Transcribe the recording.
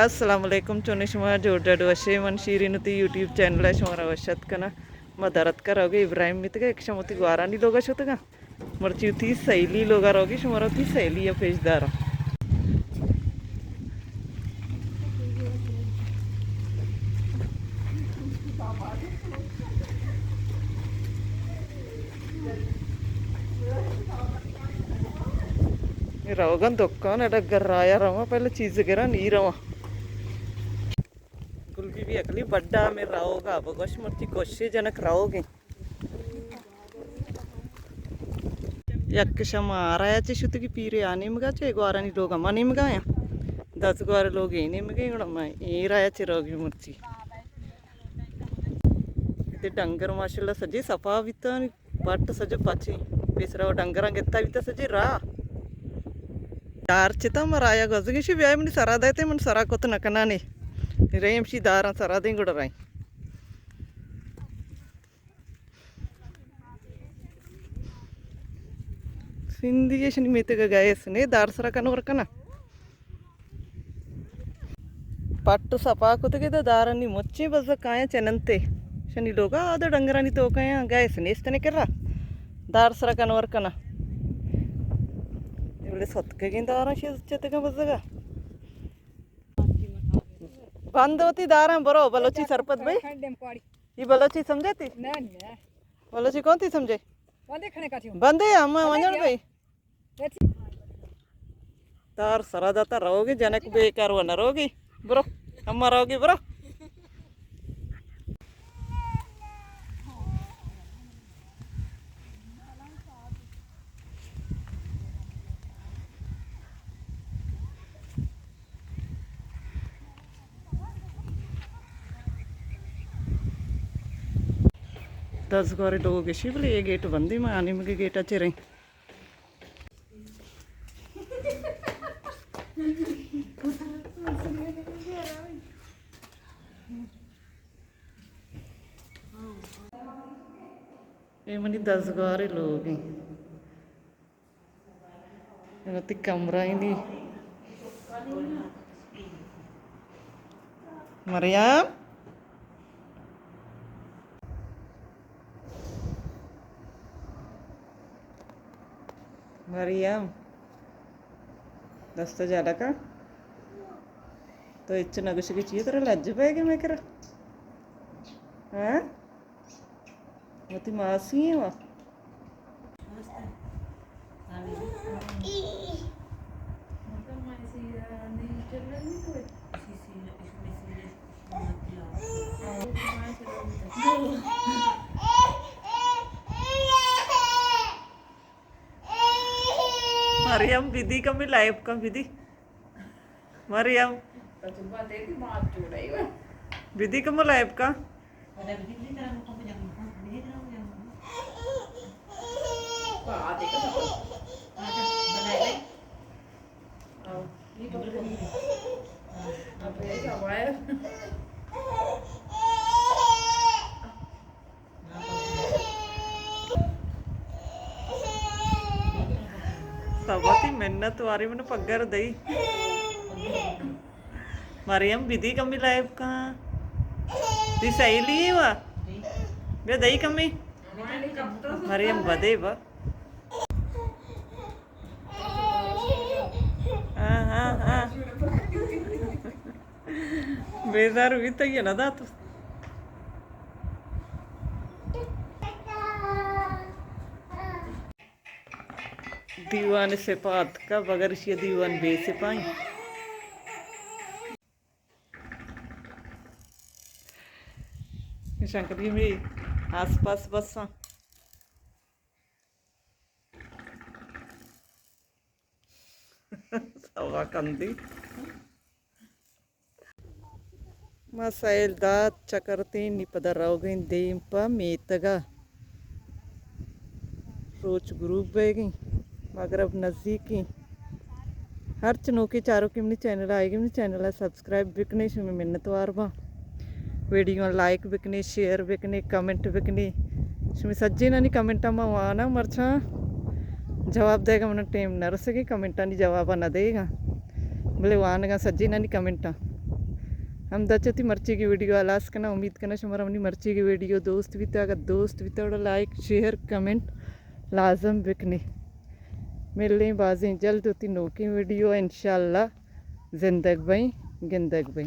Assalamualaikum चोने शुमार जोड़ा डोशे मन शीरीनुती यूट्यूब चैनल है शुमारा वशत कना मदरत करोगे इब्राहिम मितगा एक शमती गुआरानी लोगा शतगा मर्ची उती सैली लोगा रोगी शुमारा उती सैली या पेजदारा रोगन दुकान एडा गराया रवा पहले चीज गिरा नी रवा गुल्बी भी अगली बड्डा में राओगा बगोश मर्ची कोशे जनक राओगे यक्ष मारायाचे शुतकी पीरे आने मगा चे ग्वारानी लोग मनी मगाया 10 ग्वारे लोग इने मगे गुणमा ए रायाचे रोगी मर्ची ते डंगर माशाल्लाह सजे सफा विता बट सजे पाचे पेसरा डंगरा गेत्ता विता सजे रा दार चिता मराया गजगेशी व्याय म्हणे सरा देते म्हण सरा कोत नकनाने रेमशी दारा सरा दे गुड राई सिंधी शनि मेते गायस ने दार सरा कनवर कना पट्टू सपा कुतगे दारानी मोच्चे बज काया चनंते शनि लोगा आद डंगरानी तो काया गायस नेस्तने कररा दार सरा कनवर कना सत्कगिन दारा शिजते बजगा बंद होती दारा बरो बलोची सरपत भाई ये बलोची समझे बलोची कौन थी समझे बंदे हम वंजन भाई तार सरा दाता रहोगे जनक बेकार व न रहोगी ब्रो अम्मा रहोगी ब्रो दस गोरे लोग शिवले ये गेट बंदी में आने में गेट अच्छे रही ये मनी 10 गोरे लोग हैं कमरा ही नहीं मरियम मरियम दस्ता ज़्यादा का तो इच्छा नगुश की चाहिए तेरा लज्ज पाएगी मैं करा हाँ मोती मासी है वहाँ मरियम विधि का भी लाइव का विधि मरियम विधि का मैं लाइव का सबती मेहनत वारी मैंने पग्गर दई मरियम विधि कमी लाइफ कहाँ ती सहेली है वह बे दई कमी मरियम बदे बा हाँ हाँ हाँ बेजार हुई तो ये ना था तो दीवान से पात का बगैर ये दीवान बे से पाई शंकर जी मेरी आस पास बस सवा कंदी मसाइल दात चकरती निपदरावगी देंप मेतगा रोच ग्रुप बेगी मगर अब नज़दीकी हर चनोके चारों किमनी चैनल आएगी मनी चैनल है सब्सक्राइब बिकने में मिन्नत वारबा वीडियो लाइक बिकने शेयर बिकने कमेंट बिकने इसमें सज्जे ना नहीं कमेंटा में आना मरछा जवाब देगा मन टाइम न रसेगी कमेंटा नहीं जवाब ना देगा बोले वान का सज्जे ना नहीं कमेंटा हम दचती मर्ची की वीडियो आलास करना उम्मीद करना शुमारा अपनी मर्ची की वीडियो दोस्त भी तो अगर दोस्त भी तो लाइक शेयर कमेंट लाजम बिकने मिल रही बाजें जल्द होती नोकी वीडियो इंशाल्लाह जिंदग भाई गिंदग भाई।